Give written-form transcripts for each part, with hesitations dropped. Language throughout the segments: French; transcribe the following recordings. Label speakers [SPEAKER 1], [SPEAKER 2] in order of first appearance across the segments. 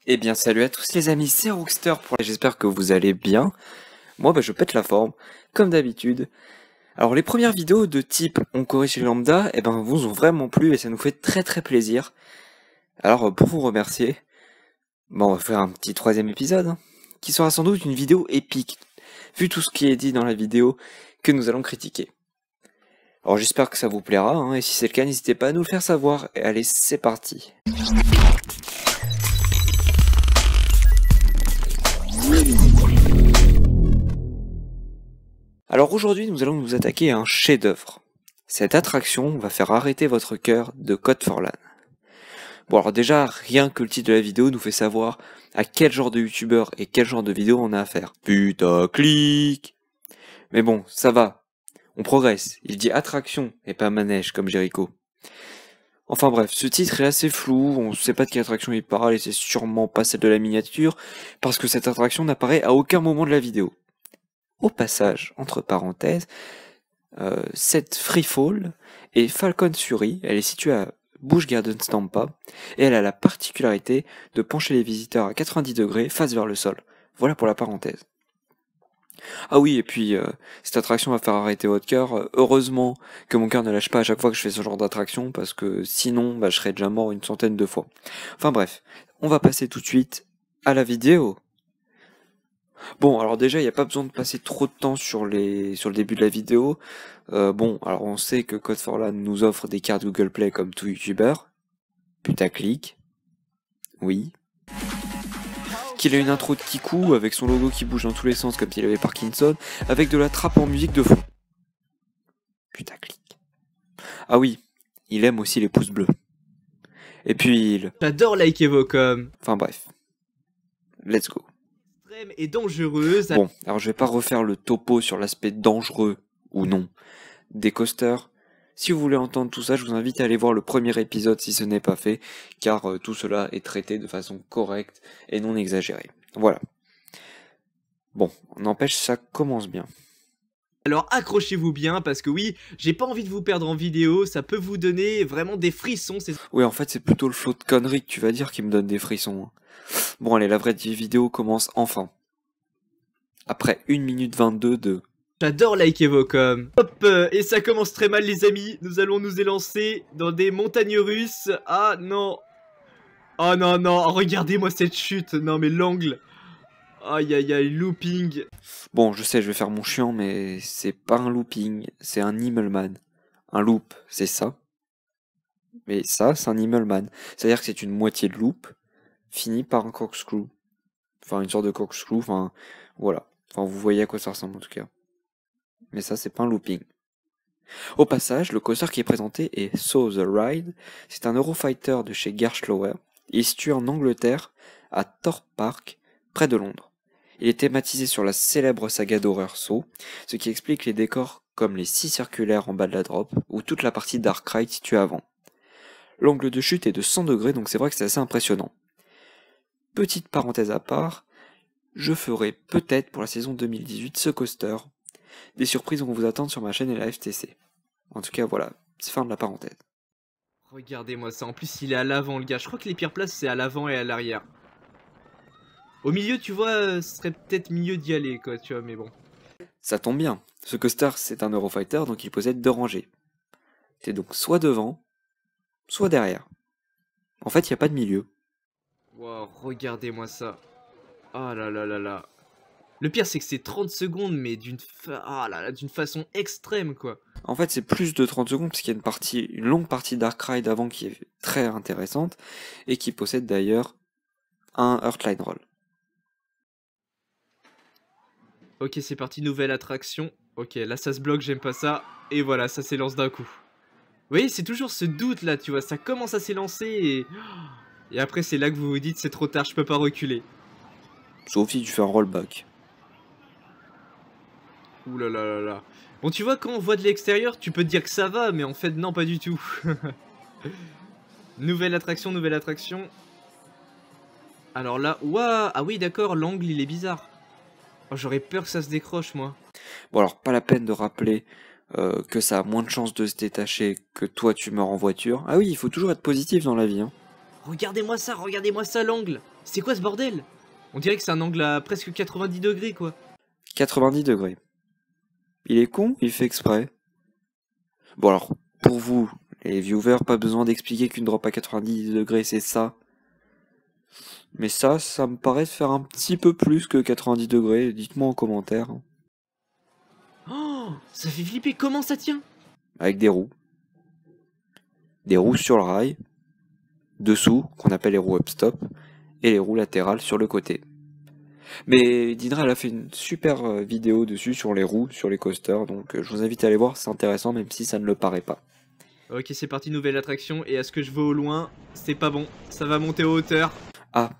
[SPEAKER 1] Eh bien salut à tous les amis, c'est Rookster pour j'espère que vous allez bien. Moi je pète la forme, comme d'habitude. Alors les premières vidéos de type on corrige les lambda, vous ont vraiment plu et ça nous fait très plaisir. Alors pour vous remercier, on va faire un petit troisième épisode, qui sera sans doute une vidéo épique, vu tout ce qui est dit dans la vidéo que nous allons critiquer. Alors j'espère que ça vous plaira, et si c'est le cas n'hésitez pas à nous le faire savoir, et allez c'est parti. Alors aujourd'hui, nous allons nous attaquer à un chef-d'œuvre. Cette attraction va faire arrêter votre cœur de Code for LAN. Bon alors déjà, rien que le titre de la vidéo nous fait savoir à quel genre de youtubeur et quel genre de vidéo on a affaire. Putaclic. Mais bon, ça va. On progresse. Il dit attraction et pas manège comme Jericho. Enfin bref, ce titre est assez flou, on ne sait pas de quelle attraction il parle et c'est sûrement pas celle de la miniature, parce que cette attraction n'apparaît à aucun moment de la vidéo. Au passage, entre parenthèses, cette Freefall est Falcon Fury, elle est située à Busch Gardens Tampa, et elle a la particularité de pencher les visiteurs à 90 degrés face vers le sol. Voilà pour la parenthèse. Ah oui, et puis cette attraction va faire arrêter votre cœur. Heureusement que mon cœur ne lâche pas à chaque fois que je fais ce genre d'attraction, parce que sinon, je serais déjà mort une centaine de fois. Enfin bref, on va passer tout de suite à la vidéo. Bon, alors déjà, il n'y a pas besoin de passer trop de temps sur le début de la vidéo. Bon, alors on sait que Code for LAN nous offre des cartes Google Play comme tout youtubeur. Putaclic. Oui. Qu'il a une intro de Kiku avec son logo qui bouge dans tous les sens comme s'il avait Parkinson, avec de la trappe en musique de fond. Putaclic. Ah oui, il aime aussi les pouces bleus. Et puis il...
[SPEAKER 2] J'adore liker vos coms.
[SPEAKER 1] Enfin bref. Let's go.
[SPEAKER 2] Et dangereuse.
[SPEAKER 1] Bon, alors je vais pas refaire le topo sur l'aspect dangereux, ou non, des coasters. Si vous voulez entendre tout ça, je vous invite à aller voir le premier épisode si ce n'est pas fait, car tout cela est traité de façon correcte et non exagérée. Voilà. Bon, n'empêche, ça commence bien.
[SPEAKER 2] Alors accrochez-vous bien parce que oui, j'ai pas envie de vous perdre en vidéo, ça peut vous donner vraiment des frissons.
[SPEAKER 1] Oui, en fait, c'est plutôt le flot de conneries que tu vas dire qui me donne des frissons. Bon, allez, la vraie vidéo commence enfin. Après 1 minute 22 de...
[SPEAKER 2] J'adore liker vos coms. Hop, et ça commence très mal les amis, nous allons nous élancer dans des montagnes russes. Ah non. Oh non, non, regardez-moi cette chute, non mais l'angle. Aïe aïe aïe, looping.
[SPEAKER 1] Bon, je sais, je vais faire mon chiant, mais c'est pas un looping, c'est un Immelman. Un loop, c'est ça. Mais ça, c'est un Immelman. C'est-à-dire que c'est une moitié de loop, finie par un corkscrew. Enfin, une sorte de corkscrew, enfin, voilà. Enfin, vous voyez à quoi ça ressemble en tout cas. Mais ça, c'est pas un looping. Au passage, le coaster qui est présenté est So The Ride. C'est un Eurofighter de chez Gerstlauer. Il est situé en Angleterre, à Thorpe Park, près de Londres. Il est thématisé sur la célèbre saga d'horreur Saw, ce qui explique les décors comme les scies circulaires en bas de la drop, ou toute la partie Dark Ride située avant. L'angle de chute est de 100 degrés, donc c'est vrai que c'est assez impressionnant. Petite parenthèse à part, je ferai peut-être pour la saison 2018 ce coaster. Des surprises vont vous attendre sur ma chaîne et la FTC. En tout cas, voilà, c'est fin de la parenthèse.
[SPEAKER 2] Regardez-moi ça, en plus il est à l'avant le gars, je crois que les pires places c'est à l'avant et à l'arrière. Au milieu tu vois, ce serait peut-être mieux d'y aller quoi, tu vois, mais bon.
[SPEAKER 1] Ça tombe bien, ce coaster c'est un Eurofighter donc il possède 2 rangées. T'es donc soit devant, soit derrière. En fait, il n'y a pas de milieu.
[SPEAKER 2] Wow, regardez-moi ça. Oh là là là là. Le pire c'est que c'est 30 secondes mais d'une façon extrême quoi.
[SPEAKER 1] En fait, c'est plus de 30 secondes parce qu'il y a une longue partie Dark Ride avant qui est très intéressante et qui possède d'ailleurs un Earthline Roll.
[SPEAKER 2] Ok, c'est parti, nouvelle attraction. Ok, là ça se bloque, j'aime pas ça. Et voilà, ça s'élance d'un coup. Vous voyez, c'est toujours ce doute là, tu vois, ça commence à s'élancer et après c'est là que vous vous dites c'est trop tard, je peux pas reculer.
[SPEAKER 1] Sauf si tu fais un rollback.
[SPEAKER 2] Ouh là là là là. Bon, tu vois, quand on voit de l'extérieur, tu peux te dire que ça va, mais en fait non, pas du tout. Nouvelle attraction, nouvelle attraction. Alors là, waouh, ah oui d'accord, l'angle il est bizarre. Oh, j'aurais peur que ça se décroche moi.
[SPEAKER 1] Bon alors, pas la peine de rappeler que ça a moins de chances de se détacher que toi tu meurs en voiture. Ah oui, il faut toujours être positif dans la vie.
[SPEAKER 2] Regardez-moi ça l'angle. C'est quoi ce bordel? On dirait que c'est un angle à presque 90 degrés, quoi.
[SPEAKER 1] 90 degrés. Il est con, il fait exprès. Bon alors, pour vous, les viewers, pas besoin d'expliquer qu'une drop à 90 degrés c'est ça. Mais ça me paraît faire un petit peu plus que 90 degrés, dites-moi en commentaire.
[SPEAKER 2] Oh, ça fait flipper, comment ça tient?
[SPEAKER 1] Avec des roues. Des roues sur le rail, dessous, qu'on appelle les roues up-stop, et les roues latérales sur le côté. Mais Dindra, elle a fait une super vidéo dessus sur les roues, sur les coasters, donc je vous invite à aller voir, c'est intéressant même si ça ne le paraît pas.
[SPEAKER 2] Ok, c'est parti, nouvelle attraction, et à ce que je vois au loin, c'est pas bon, ça va monter en hauteur.
[SPEAKER 1] Ah,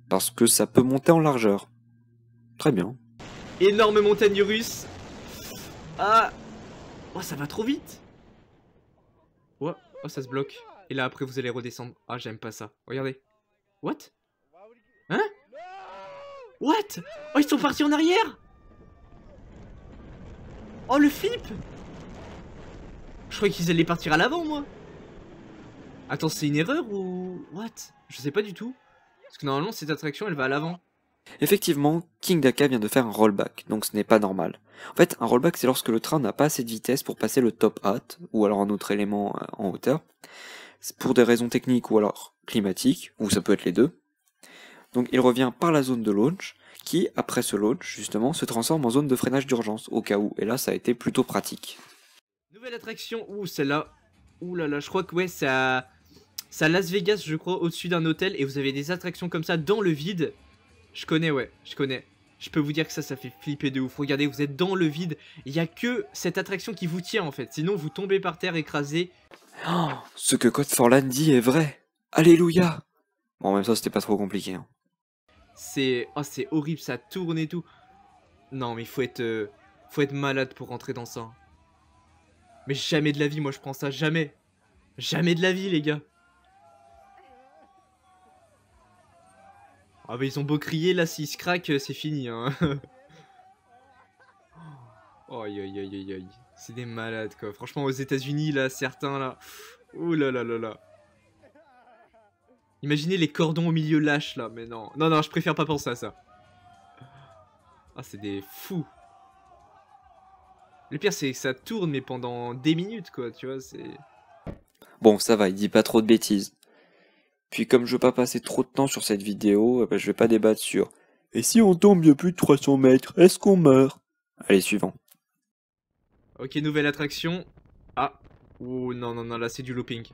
[SPEAKER 1] parce que ça peut monter en largeur. Très bien.
[SPEAKER 2] Énorme montagne russe. Ah, oh, ça va trop vite. Oh, oh, ça se bloque. Et là, après, vous allez redescendre. Ah, j'aime pas ça. Regardez. What? Hein? What? Oh, ils sont partis en arrière. Oh, le flip. Je croyais qu'ils allaient partir à l'avant, moi. Attends, c'est une erreur ou... What? Je sais pas du tout. Parce que normalement, cette attraction, elle va à l'avant.
[SPEAKER 1] Effectivement, King Daka vient de faire un rollback, donc ce n'est pas normal. En fait, un rollback, c'est lorsque le train n'a pas assez de vitesse pour passer le top hat, ou alors un autre élément en hauteur. C'est pour des raisons techniques ou alors climatiques, ou ça peut être les deux. Donc il revient par la zone de launch, qui, après ce launch, justement, se transforme en zone de freinage d'urgence, au cas où. Et là, ça a été plutôt pratique.
[SPEAKER 2] Nouvelle attraction. Ouh, celle-là. Ouh là là, je crois que ouais, c'est à Las Vegas, je crois, au-dessus d'un hôtel. Et vous avez des attractions comme ça dans le vide. Je connais, ouais, je connais. Je peux vous dire que ça fait flipper de ouf. Regardez, vous êtes dans le vide. Il n'y a que cette attraction qui vous tient, en fait. Sinon, vous tombez par terre écrasé.
[SPEAKER 1] Oh, ce que Code for Land dit est vrai. Alléluia. Bon, en même temps, c'était pas trop compliqué. Hein.
[SPEAKER 2] C'est... Oh, c'est horrible, ça tourne et tout. Non, mais il faut être malade pour rentrer dans ça. Mais jamais de la vie, moi, je prends ça. Jamais. Jamais de la vie, les gars. Ah bah ils ont beau crier, là s'ils se craquent, c'est fini hein. Oh, aïe aïe aïe aïe aïe. C'est des malades quoi. Franchement aux États-Unis là, certains là. Ouh là là là là. Imaginez les cordons au milieu lâches là, mais non. Non non, je préfère pas penser à ça. Ah c'est des fous. Le pire c'est que ça tourne mais pendant des minutes quoi, tu vois, c'est...
[SPEAKER 1] Bon, ça va, il dit pas trop de bêtises. Puis comme je veux pas passer trop de temps sur cette vidéo, je vais pas débattre sur « Et si on tombe de plus de 300 mètres, est-ce qu'on meurt ?» Allez, suivant.
[SPEAKER 2] Ok, nouvelle attraction. Ah. Oh non, non, non, là c'est du looping.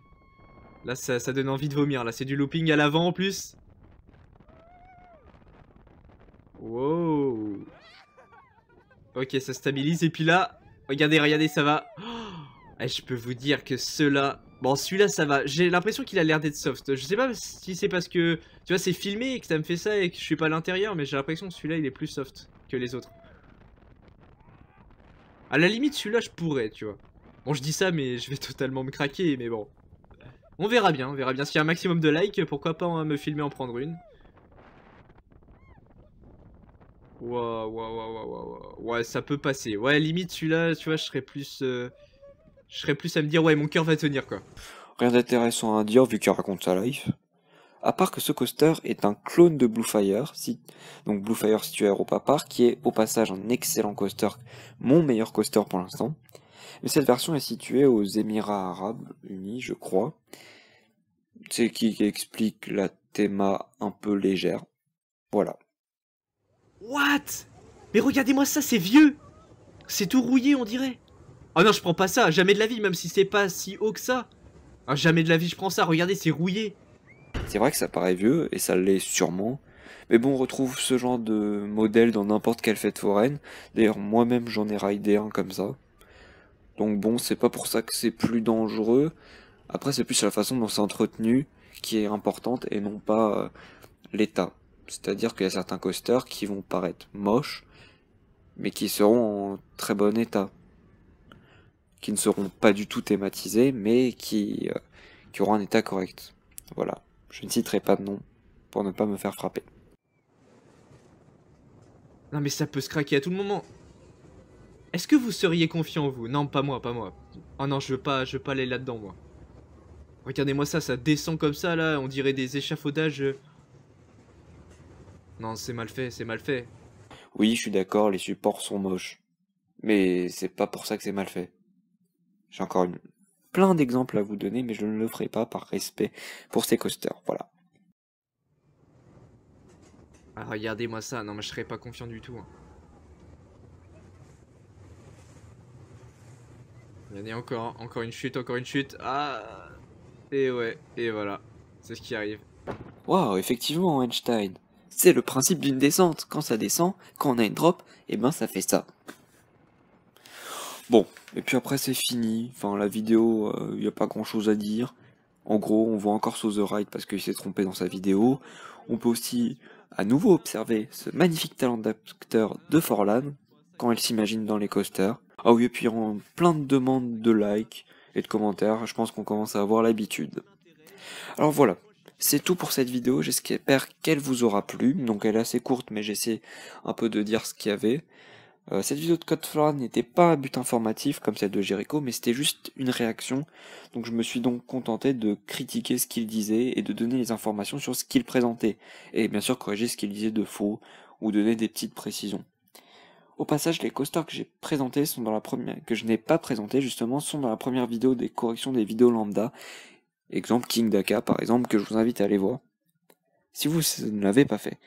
[SPEAKER 2] Là ça donne envie de vomir, là c'est du looping à l'avant en plus. Wow. Ok, ça stabilise et puis là, regardez, regardez, ça va. Oh, je peux vous dire que ceux-là... Bon, celui-là, ça va. J'ai l'impression qu'il a l'air d'être soft. Je sais pas si c'est parce que, tu vois, c'est filmé et que ça me fait ça et que je suis pas à l'intérieur, mais j'ai l'impression que celui-là, il est plus soft que les autres. À la limite, celui-là, je pourrais, tu vois. Bon, je dis ça, mais je vais totalement me craquer, mais bon. On verra bien, on verra bien. S'il y a un maximum de likes, pourquoi pas me filmer en prendre une. Waouh, waouh, waouh, waouh, waouh. Ouais, ça peut passer. Ouais, limite, celui-là, tu vois, je serais plus à me dire, ouais, mon cœur va tenir, quoi.
[SPEAKER 1] Rien d'intéressant à dire vu qu'il raconte sa life. À part que ce coaster est un clone de Bluefire, donc Bluefire situé à Europa Park, qui est au passage un excellent coaster, mon meilleur coaster pour l'instant. Mais cette version est située aux Émirats Arabes Unis, je crois. C'est qui explique la théma un peu légère. Voilà.
[SPEAKER 2] What? Mais regardez-moi ça, c'est vieux. C'est tout rouillé, on dirait. Ah non, je prends pas ça, jamais de la vie, même si c'est pas si haut que ça. Ah, jamais de la vie, je prends ça, regardez, c'est rouillé.
[SPEAKER 1] C'est vrai que ça paraît vieux, et ça l'est sûrement. Mais bon, on retrouve ce genre de modèle dans n'importe quelle fête foraine. D'ailleurs, moi-même, j'en ai raidé un comme ça. Donc bon, c'est pas pour ça que c'est plus dangereux. Après, c'est plus la façon dont c'est entretenu qui est importante et non pas l'état. C'est-à-dire qu'il y a certains coasters qui vont paraître moches, mais qui seront en très bon état. Qui ne seront pas du tout thématisés, mais qui auront un état correct. Voilà. Je ne citerai pas de nom, pour ne pas me faire frapper.
[SPEAKER 2] Non mais ça peut se craquer à tout le moment. Est-ce que vous seriez confiant, vous? Non, pas moi, pas moi. Oh non, je veux pas aller là-dedans, moi. Regardez-moi ça, ça descend comme ça, là, on dirait des échafaudages. Non, c'est mal fait, c'est mal fait.
[SPEAKER 1] Oui, je suis d'accord, les supports sont moches. Mais c'est pas pour ça que c'est mal fait. J'ai encore plein d'exemples à vous donner, mais je ne le ferai pas par respect pour ces coasters, voilà.
[SPEAKER 2] Ah, regardez-moi ça, non mais je serais pas confiant du tout. Hein. Regardez encore une chute, encore une chute. Ah, et ouais, et voilà, c'est ce qui arrive.
[SPEAKER 1] Waouh, effectivement, Einstein. C'est le principe d'une descente. Quand ça descend, quand on a une drop, et ben ça fait ça. Bon, et puis après c'est fini. Enfin, la vidéo, il n'y a pas grand chose à dire. En gros, on voit encore So The Ride parce qu'il s'est trompé dans sa vidéo. On peut aussi à nouveau observer ce magnifique talent d'acteur de Forlan quand elle s'imagine dans les coasters. Ah oui, et puis en plein de demandes de likes et de commentaires, je pense qu'on commence à avoir l'habitude. Alors voilà, c'est tout pour cette vidéo, j'espère qu'elle vous aura plu. Donc elle est assez courte, mais j'essaie un peu de dire ce qu'il y avait. Cette vidéo de Code Flora n'était pas un but informatif comme celle de Jericho, mais c'était juste une réaction. Donc je me suis donc contenté de critiquer ce qu'il disait et de donner les informations sur ce qu'il présentait. Et bien sûr corriger ce qu'il disait de faux ou donner des petites précisions. Au passage, les coasters que j'ai présentés sont dans la première, que je n'ai pas présenté justement, sont dans la première vidéo des corrections des vidéos lambda. Exemple King Daka par exemple, que je vous invite à aller voir. Si vous ne l'avez pas fait.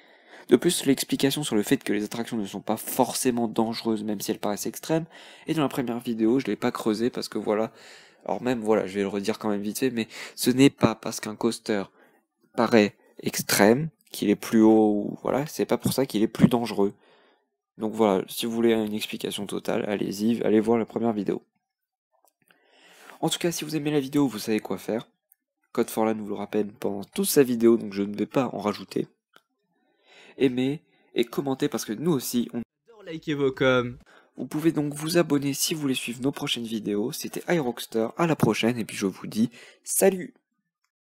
[SPEAKER 1] De plus, l'explication sur le fait que les attractions ne sont pas forcément dangereuses, même si elles paraissent extrêmes, et dans la première vidéo, je l'ai pas creusé parce que voilà, alors même voilà, je vais le redire quand même vite fait, mais ce n'est pas parce qu'un coaster paraît extrême, qu'il est plus haut, ou voilà, c'est pas pour ça qu'il est plus dangereux. Donc voilà, si vous voulez une explication totale, allez-y, allez voir la première vidéo. En tout cas, si vous aimez la vidéo, vous savez quoi faire. Code Forlan vous le rappelle pendant toute sa vidéo, donc je ne vais pas en rajouter. Aimez et commentez parce que nous aussi, on
[SPEAKER 2] Adore liker vos coms.
[SPEAKER 1] Vous pouvez donc vous abonner si vous voulez suivre nos prochaines vidéos. C'était iRockstar, à la prochaine et puis je vous dis salut!